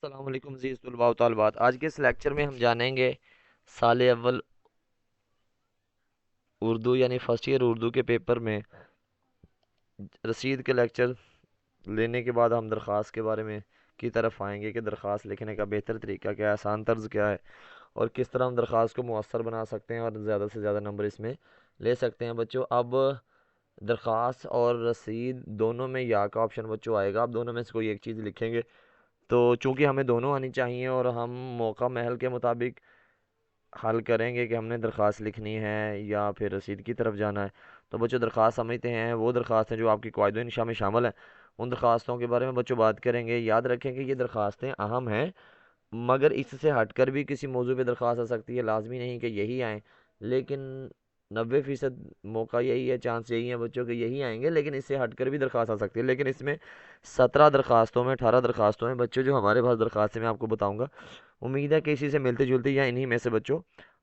अस्सलाम वालेकुम अज़ीज़ तुलबा व तालिबात। आज के इस लेक्चर में हम जानेंगे साल अव्वल उर्दू यानी फर्स्ट ईयर उर्दू के पेपर में रसीद के लेक्चर लेने के बाद हम दरख्वास्त के बारे में की तरफ आएंगे कि दरख्वास्त लिखने का बेहतर तरीका क्या है, आसान तर्ज क्या है और किस तरह हम दरख्वास्त को मुअस्सर बना सकते हैं और ज़्यादा से ज़्यादा नंबर इसमें ले सकते हैं। बच्चों, अब दरख्वास्त और रसीद दोनों में या का ऑप्शन बच्चों आएगा। आप दोनों में से कोई एक चीज़ लिखेंगे तो चूंकि हमें दोनों आनी चाहिए और हम मौका महल के मुताबिक हल करेंगे कि हमने दरख्वास्त लिखनी है या फिर रसीद की तरफ जाना है। तो बच्चों, दरख्वास्त समझते हैं वो दरख्वास्तें जो आपकी क़वाइद इंशा में शामिल हैं। उन दरख्वास्तों के बारे में बच्चों बात करेंगे। याद रखें कि ये दरख्वास्तें अहम हैं, मगर इससे हटकर भी किसी मौजू पे दरख्वास्त आ सकती है। लाजमी नहीं कि यही आए, लेकिन 90% मौका यही है, चांस यही है बच्चों कि यही आएंगे, लेकिन इससे हटकर भी दरख्वास्त आ सकती है। लेकिन इसमें 17 दरख्वास्तों में 18 दरख्वास्तों में बच्चों जो हमारे पास दरख्वास्तें मैं आपको बताऊंगा, उम्मीद है कि इसी से मिलती जुलती या इन्हीं में से बच्चों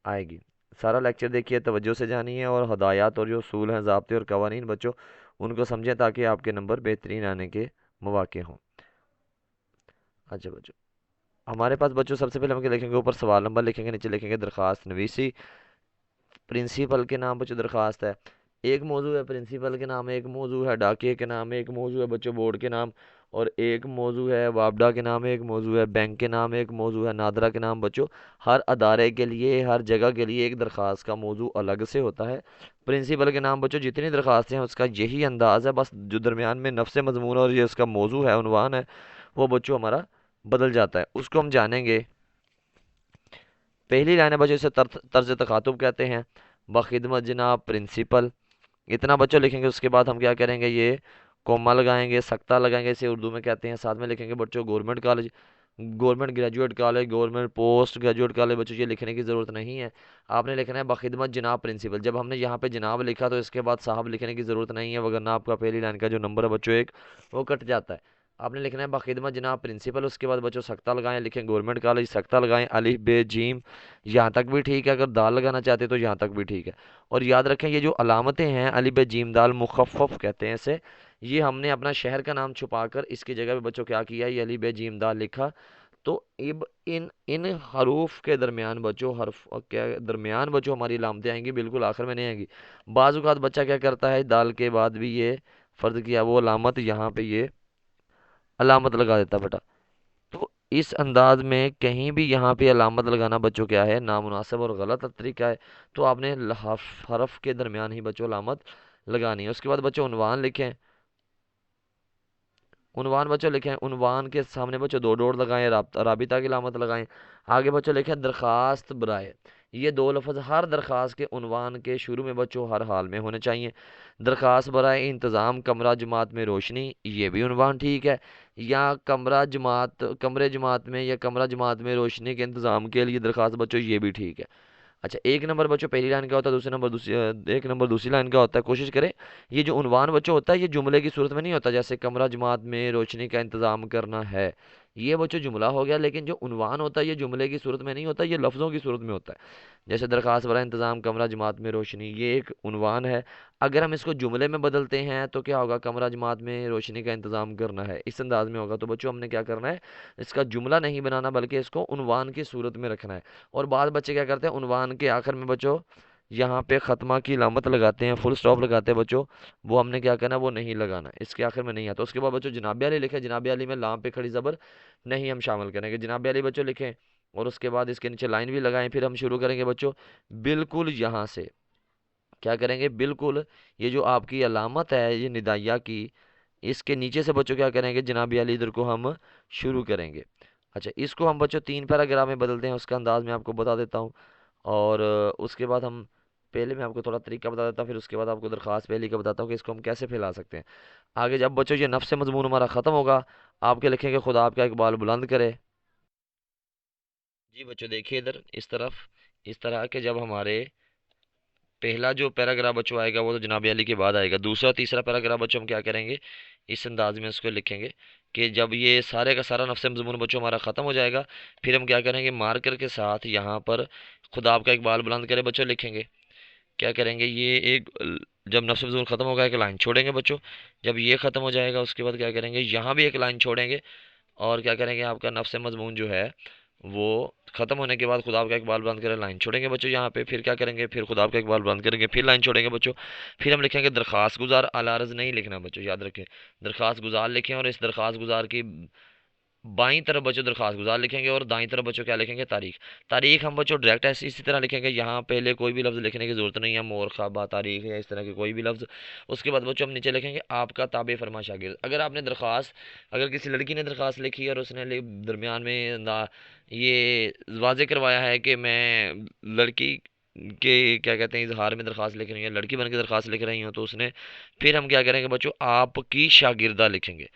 आएगी। सारा लेक्चर देखिए, तवज्जो से जानिए और हदायत और जो उसूल हैं, ज़ाब्ते और कवानीन बच्चों उनको समझें ताकि आपके नंबर बेहतरीन आने के मौके हों। अच्छा बच्चों, हमारे पास बच्चों सबसे पहले हम क्या लिखेंगे, ऊपर सवाल नंबर लिखेंगे, नीचे लिखेंगे दरख्वास्त नवीसी। प्रिंसिपल के नाम बच्चों दरख्वास्त है, एक मौजू है प्रिंसिपल के नाम, एक मौजू है डाकिए के नाम, एक मौजू है बच्चों बोर्ड के नाम, और एक मौजू है वापडा के नाम, एक मौजू है बैंक के नाम, एक मौजू है नादरा के नाम। बच्चों, हर अदारे के लिए, हर जगह के लिए एक दरख्वास्त का मौजू अलग से होता है। प्रिंसिपल के नाम बच्चों जितनी दरख्वास्तें हैं उसका यही अंदाज है, बस जो दरमियान में नफ्स मजमून और ये उसका मौजू है, उनवान है, वो बच्चों हमारा बदल जाता है। उसको हम जानेंगे। पहली लाइन है बच्चों, इसे तर्ज तखातुब कहते हैं। बखिदमत जनाब प्रिंसिपल, इतना बच्चों लिखेंगे। उसके बाद हम क्या करेंगे, ये कोमा लगाएंगे, सख्ता लगाएंगे, इसे उर्दू में कहते हैं। साथ में लिखेंगे बच्चों government college, government graduate college, government post graduate college. बच्चों ये लिखने की ज़रूरत नहीं है, आपने लिखना है बखिदमत जनाब प्रिंसिपल। जब हमने यहाँ पे जनाब लिखा तो इसके बाद साहब लिखने की ज़रूरत नहीं है, वरना आपका पहली लाइन का जो नंबर है बच्चों एक, वो कट जाता है। आपने लिखना है बखिदमत जनाब प्रिंसिपल, उसके बाद बच्चों सख्ता लगाएं, लिखें गवर्नमेंट कॉलेज, सख्ता लगाएं, अलिफ बे जीम, यहाँ तक भी ठीक है। अगर दाल लगाना चाहते तो यहाँ तक भी ठीक है। और याद रखें ये जो अलामतें हैं, अलिफ बे जीम दाल मुखफ़फ़ कहते हैं इसे, ये हमने अपना शहर का नाम छुपाकर इसकी जगह पे बच्चों क्या किया, ये अली बे जीम दाल लिखा। तो इब इन इन हरूफ के दरमियान बच्चों, हर्फ के दरमियान बच्चों हमारी अलामतें आएंगी, बिल्कुल आखिर में नहीं आएंगी। बाज़ औक़ात बच्चा क्या करता है, दाल के बाद भी ये फ़र्ज किया वो अलामत यहाँ पे ये अलामत लगा देता बेटा। तो इस अंदाज में कहीं भी यहाँ पे अलामत लगाना बच्चों क्या है, नामुनासिब और गलत तरीका है। तो आपने हरफ के दरमियान ही बच्चों अलामत लगानी है। उसके बाद बच्चों उन्वान लिखें, उन्वान बच्चों लिखें, उन्वान के सामने बच्चों दो डॉट लगाएं, राबिता की अलामत लगाएं। आगे बच्चों लिखें दरख्वास्त बराए, ये दो लफ्ज़ हर दरख्वास्त के उन्वान के शुरू में बच्चों हर हाल में होने चाहिए। दरख्वास्त बराए इंतज़ाम कमरा जमात में रोशनी, ये भी उन्वान ठीक है। या कमरा जमात, कमरे जमात में, या कमरा जमात में रोशनी के इंतज़ाम के लिए दरख्वास्त बच्चों, ये भी ठीक है। अच्छा, एक नंबर बच्चों पहली लाइन का होता है, दूसरे नंबर दूसरी, एक नंबर दूसरी लाइन का होता है। कोशिश करें ये जो उन्वान बच्चों होता है ये जुमले की सूरत में नहीं होता, जैसे कमरा जमात में रोशनी का इंतजाम करना है, ये बच्चों जुमला हो गया। लेकिन जो उन्वान होता है ये जुमले की सूरत में नहीं होता, ये लफ्ज़ों की सूरत में होता है। जैसे दरखास्त बरा इंतज़ाम कमरा जमात में रोशनी, ये एक उन्वान है। अगर हम इसको जुमले में बदलते हैं तो क्या होगा, कमरा जमात में रोशनी का इंतज़ाम करना है, इस अंदाज में होगा। तो बच्चों हमने क्या करना है, इसका जुमला नहीं बनाना बल्कि इसको उन्वान की सूरत में रखना है। और बाद बच्चे क्या करते हैं, उन्वान के आखिर में बच्चों यहाँ पे ख़त्मा की लामत लगाते हैं, फुल स्टॉप लगाते हैं बच्चों, वो हमने क्या करना है, वो नहीं लगाना, इसके आखिर में नहीं आता। उसके बाद बच्चों जनाब अली लिखे, जनाब अली में लाम पे खड़ी ज़बर नहीं हम शामिल करेंगे, जनाब अली बच्चों लिखें। और उसके बाद इसके नीचे लाइन भी लगाएं। फिर हम शुरू करेंगे बच्चों बिल्कुल यहाँ से, क्या करेंगे, बिल्कुल ये जो आपकी अलामत है ये निदाइया की, इसके नीचे से बच्चों क्या करेंगे, जनाब अली इधर को हम शुरू करेंगे। अच्छा, इसको हम बच्चों 3 पैराग्राफ में बदलते हैं, उसका अंदाज मैं आपको बता देता हूँ। और उसके बाद हम, पहले मैं आपको थोड़ा तरीका बता देता हूँ, फिर उसके बाद आपको दरख्वास्त पहली का बताता हूँ कि इसको हम कैसे फैला सकते हैं। आगे जब बच्चों ये नफ्स मजमून हमारा ख़त्म होगा, आपके लिखेंगे खुदा आपका इकबाल बुलंद करे। जी बच्चों देखिए इधर इस तरफ, इस तरह के जब हमारे पहला जो पैराग्राफ बच्चों आएगा वो तो जनाब अली के बाद आएगा, दूसरा तीसरा पैराग्राफ बच्चों हम क्या करेंगे, इस अंदाज में उसको लिखेंगे कि जब ये सारे का सारा नफ्स मज़मून बच्चों हमारा ख़त्म हो जाएगा, फिर हम क्या करेंगे, मार्कर के साथ यहाँ पर खुदा आपका इकबाल बुलंद करे बच्चों लिखेंगे। क्या करेंगे, ये एक जब नफ्स मज़मून ख़त्म होगा एक लाइन छोड़ेंगे बच्चों, जब ये ख़त्म हो जाएगा उसके बाद क्या करेंगे, यहाँ भी एक लाइन छोड़ेंगे। और क्या करेंगे, आपका नफ्स मज़मून जो है वो ख़त्म होने के बाद खुदा का इकबाल बंद करें, लाइन छोड़ेंगे बच्चों यहाँ पे। फिर क्या करेंगे, फिर खुदा का इकबाल बंद करेंगे, फिर लाइन छोड़ेंगे बच्चों। फिर हम लिखेंगे दरख्वास्त गुजार, अलारज नहीं लिखना बच्चों, याद रखें। दरख्वास्त गुजार लिखें और इस दरख्वास्त गुजार की बाईं तरफ बच्चों दरखास्त गुजार लिखेंगे और दाईं तरफ बच्चों क्या लिखेंगे, तारीख। तारीख हम बच्चों डायरेक्ट ऐसे इसी तरह लिखेंगे, यहाँ पहले कोई भी लफ्ज़ लिखने की ज़रूरत नहीं है, मोर ख़ाबा तारीख या इस तरह के कोई भी लफ्ज़। उसके बाद बच्चों हम नीचे लिखेंगे आपका ताबे फरमा शागिर्द। अगर आपने दरख्वास्त, अगर किसी लड़की ने दरख्वास्त लिखी और उसने दरमियान में ये वाजे करवाया है कि मैं लड़की के क्या कहते हैं इजहार में दरख्वास्त लिख रही है, लड़की बन के दरख्वास्त लिख रही हूँ, तो उसने फिर हम क्या करेंगे बच्चों, आपकी शागिर्दा लिखेंगे।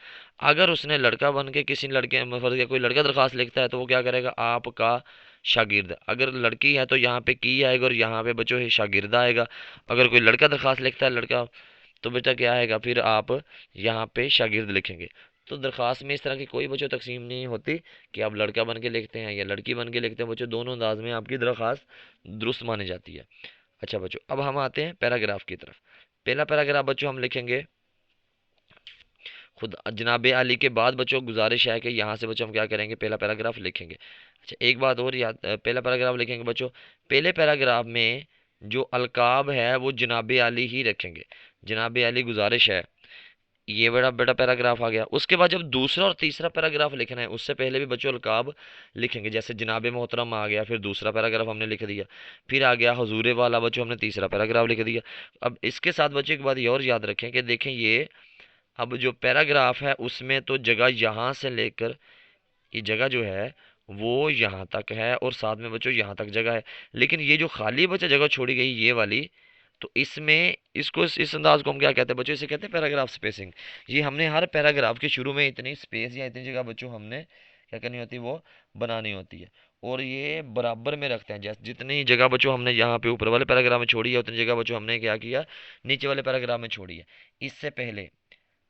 अगर उसने लड़का बन के किसी लड़के फर्ज या कोई लड़का दरख्वास्त लिखता है तो वो क्या करेगा, आपका शागिर्द। अगर लड़की है तो यहाँ पे की आएगा और यहाँ पे बच्चों है शागिर्दा आएगा। अगर कोई लड़का दरख्वास्त लिखता है लड़का, तो बेटा क्या आएगा, फिर आप यहाँ पे शागिर्द लिखेंगे। तो दरख्वास्त में इस तरह की कोई बच्चों तकसीम नहीं होती कि आप लड़का बन के लिखते हैं या लड़की बन के लिखते हैं बच्चों, दोनों अंदाज में आपकी दरख्वास्त दुरुस्त मानी जाती है। अच्छा बच्चों, अब हम आते हैं पैराग्राफ की तरफ। पहला पैराग्राफ बच्चों हम लिखेंगे खुद जनाब अली के बाद बच्चों गुजारिश है कि यहाँ से बच्चों हम क्या करेंगे, पहला पैराग्राफ लिखेंगे। अच्छा एक बात और याद, पहला पैराग्राफ लिखेंगे बच्चों, पहले पैराग्राफ में जो अलकाब है वो जनाब अली ही रखेंगे। जनाब अली गुजारिश है, ये बड़ा बड़ा पैराग्राफ आ गया। उसके बाद जब दूसरा और तीसरा पैराग्राफ लिखना है उससे पहले भी बच्चों अलकाब लिखेंगे, जैसे जनाब मोहतरम आ गया, फिर दूसरा पैराग्राफ हमने लिख दिया। फिर आ गया हजूर वाला बच्चों, हमने तीसरा पैराग्राफ लिख दिया। अब इसके साथ बच्चों एक बात ये और याद रखें कि देखें ये अब जो पैराग्राफ है उसमें तो जगह यहाँ से लेकर ये जगह जो है वो यहाँ तक है और साथ में बच्चों यहाँ तक जगह है। लेकिन ये जो खाली बच्चा जगह छोड़ी गई ये वाली, तो इसमें इसको इस अंदाज को हम क्या कहते हैं बच्चों, इसे कहते हैं पैराग्राफ स्पेसिंग। ये हमने हर पैराग्राफ के शुरू में इतनी स्पेस या इतनी जगह बच्चों हमने क्या करनी होती है, वो बनानी होती है। और ये बराबर में रखते हैं, जैसे जितनी जगह बच्चों हमने यहाँ पे ऊपर वाले पैराग्राफ में छोड़ी है उतनी जगह बच्चों हमने क्या किया, नीचे वाले पैराग्राफ में छोड़ी है। इससे पहले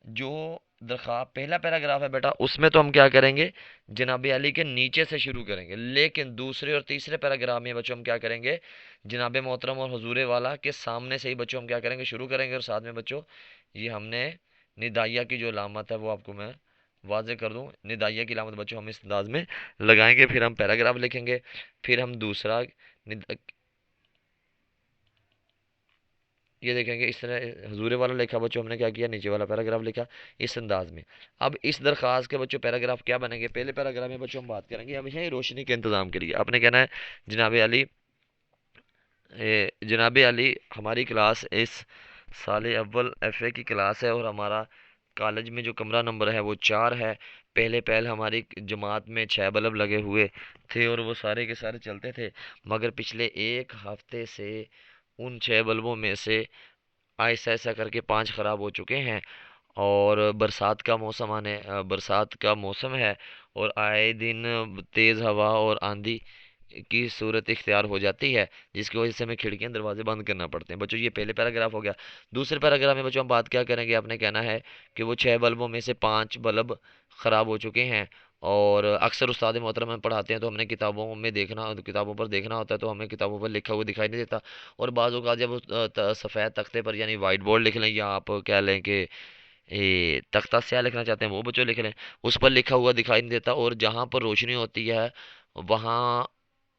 जो दरख्वा पहला पैराग्राफ है बेटा उसमें तो हम क्या करेंगे, जनाब अली के नीचे से शुरू करेंगे। लेकिन दूसरे और तीसरे पैराग्राफ में बच्चों हम क्या करेंगे, जनाब मोहतरम और हुजूर वाला के सामने से ही बच्चों हम क्या करेंगे, शुरू करेंगे। और साथ में बच्चों ये हमने निदाइया की जो अलामत है वो आपको मैं वाजे कर दूं, निदाइया की अलामत बच्चों हम इस अंदाज में लगाएंगे। फिर हम पैराग्राफ लिखेंगे, फिर हम दूसरा ये देखेंगे इस तरह हजूर वाला लिखा बच्चों, हमने क्या किया, नीचे वाला पैराग्राफ लिखा इस अंदाज में। अब इस दरखास्त के बच्चों पैराग्राफ क्या बनेंगे, पहले पैराग्राफ में बच्चों हम बात करेंगे अब है रोशनी के इंतजाम के लिए। आपने कहना है जनाब अली, जनाब अली हमारी क्लास इस साल अव्वल एफए की क्लास है और हमारा कॉलेज में जो कमरा नंबर है वो 4 है। पहले पहल हमारी जमात में 6 बल्ब लगे हुए थे और वो सारे के सारे चलते थे, मगर पिछले एक हफ्ते से उन 6 बल्बों में से ऐसा ऐसा करके 5 ख़राब हो चुके हैं। और बरसात का मौसम बरसात का मौसम है और आए दिन तेज़ हवा और आंधी की सूरत इख्तियार हो जाती है, जिसकी वजह से हमें खिड़कियां दरवाजे बंद करना पड़ते हैं। बच्चों ये पहले पैराग्राफ हो गया। दूसरे पैराग्राफ में बच्चों हम बात क्या करेंगे, आपने कहना है कि वो 6 बल्बों में से 5 बल्ब ख़राब हो चुके हैं। और अक्सर उस्ताद मोहतरम में पढ़ाते हैं तो हमने किताबों में देखना, किताबों पर देखना होता है तो हमें किताबों पर लिखा हुआ दिखाई नहीं देता। और बाज़ औक़ात जब सफ़ेद तख्ते पर यानी वाइट बोर्ड लिख लें या आप क्या लें कि ये तख्ता स्याह लिखना चाहते हैं वो बच्चों लिख लें, उस पर लिखा हुआ दिखाई नहीं देता। और जहाँ पर रोशनी होती है वहाँ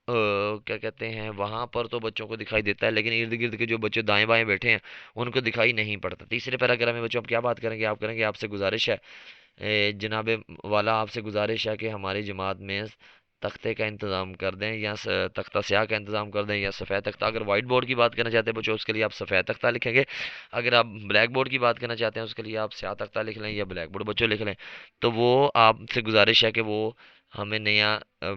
क्या कहते हैं वहाँ पर तो बच्चों को दिखाई देता है, लेकिन इर्द गिर्द के जो बच्चे दाएं बाएं बैठे हैं उनको दिखाई नहीं पड़ता। तीसरे पैराग्राफ में बच्चों आप क्या बात करेंगे, आप करेंगे आपसे गुजारिश है जनाब वाला आपसे गुजारिश है कि हमारी जमात में तख्ते का इंतज़ाम कर दें या तख्ता स्याह का इंतज़ाम कर दें या सफ़ेद तख्ता। अगर वाइट बोर्ड की बात करना चाहते हैं बच्चों उसके लिए आप सफ़ेद तख्ता लिखेंगे। अगर आप ब्लैक बोर्ड की बात करना चाहते हैं उसके लिए आप स्याह तख्ता लिख लें या ब्लैक बोर्ड बच्चों लिख लें। तो वो आपसे गुजारिश है कि वो हमें नया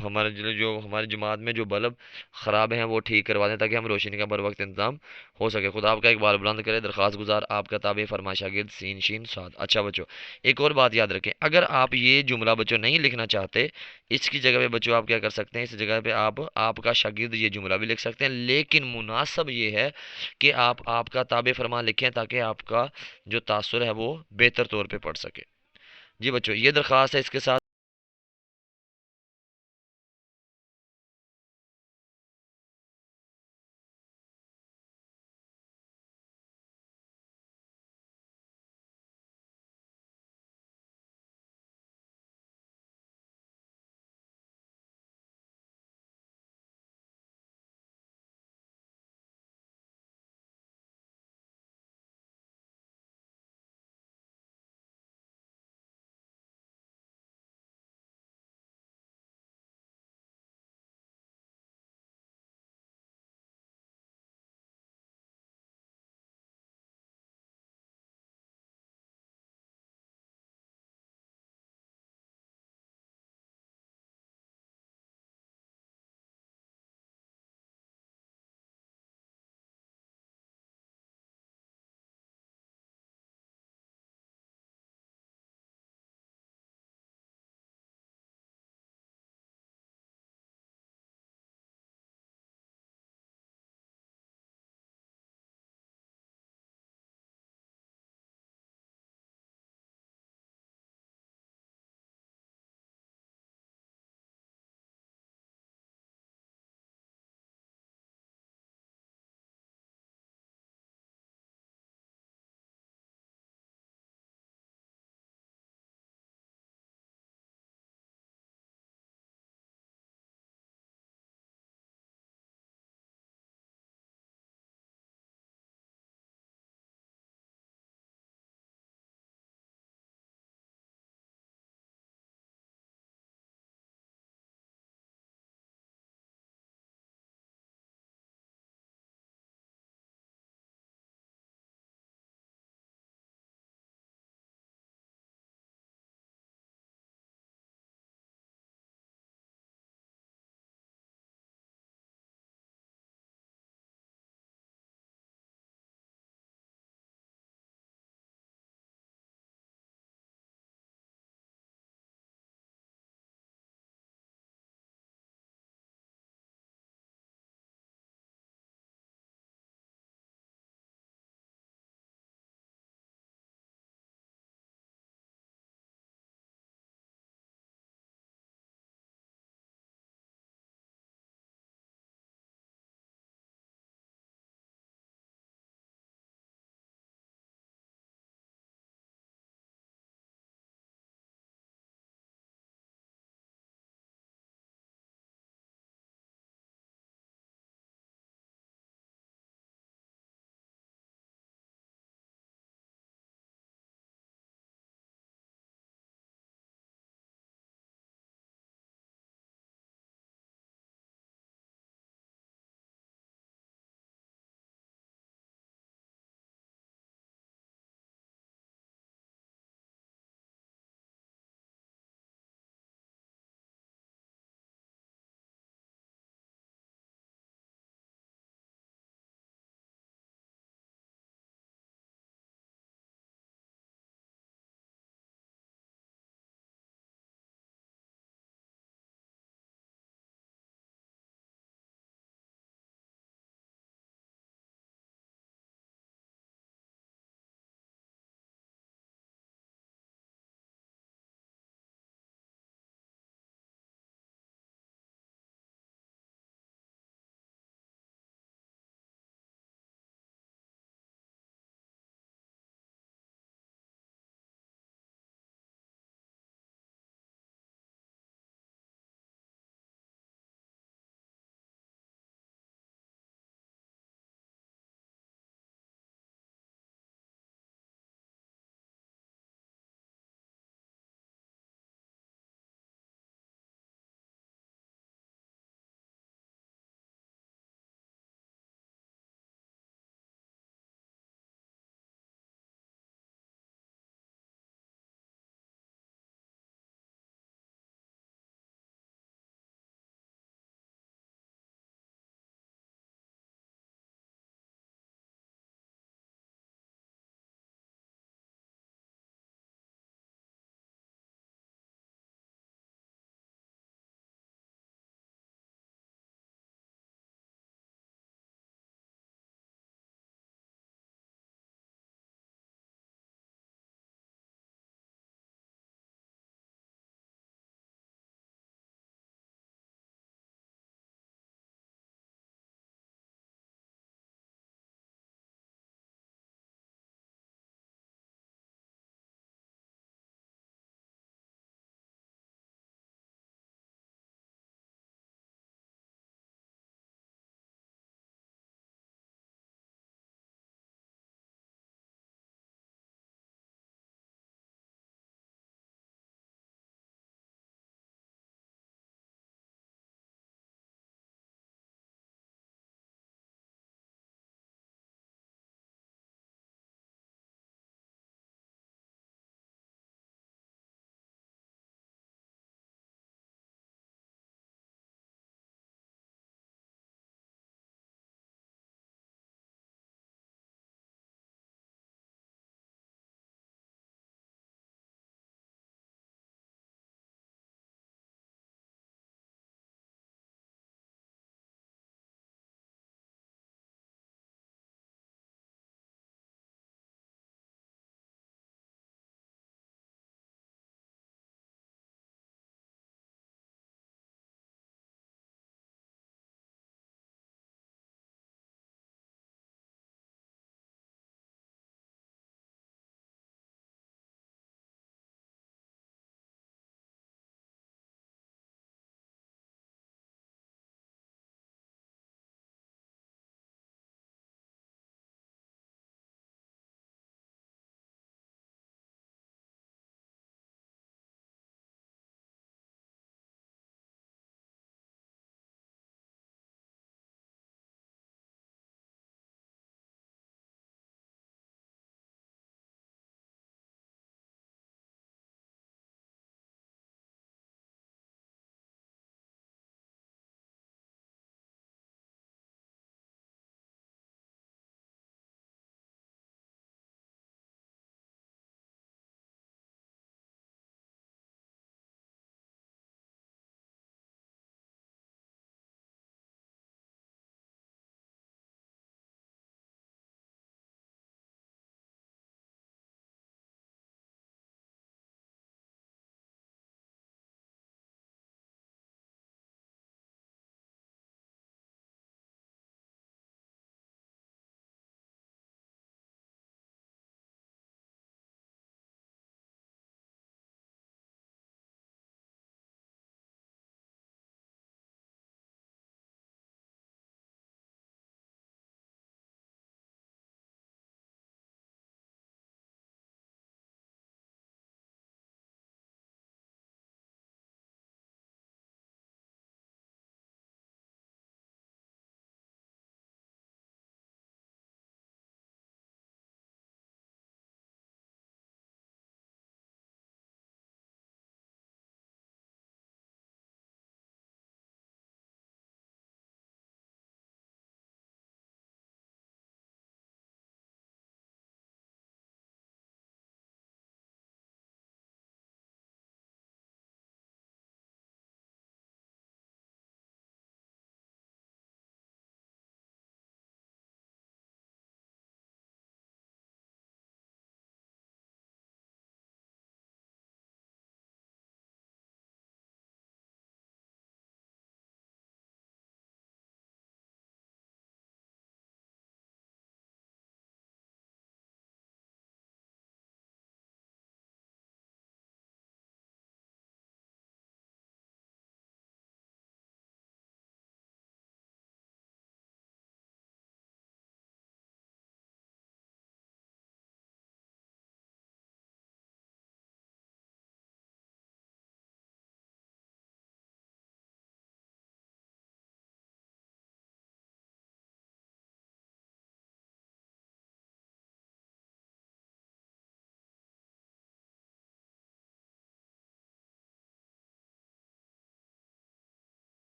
हमारे जो हमारी जमात में जो बल्ब ख़राब हैं वो ठीक करवा दें ताकि हम रोशनी का बर वक्त इंतज़ाम हो सके। खुदा आपका इकबाल बुलंद करे, दरख्वास्त गुजार आपका ताबे फरमा शागिर्द सीन शीन साद। अच्छा बच्चों एक और बात याद रखें, अगर आप ये जुमला बच्चों नहीं लिखना चाहते इसकी जगह पे बच्चों आप क्या कर सकते हैं, इस जगह पे आप आपका शागिर्द ये जुमला भी लिख सकते हैं। लेकिन मुनासब ये है कि आप आपका ताबे फरमा लिखें ताकि आपका जो तासुर है वो बेहतर तौर पे पढ़ सके। जी बच्चों ये दरख्वास्त है, इसके साथ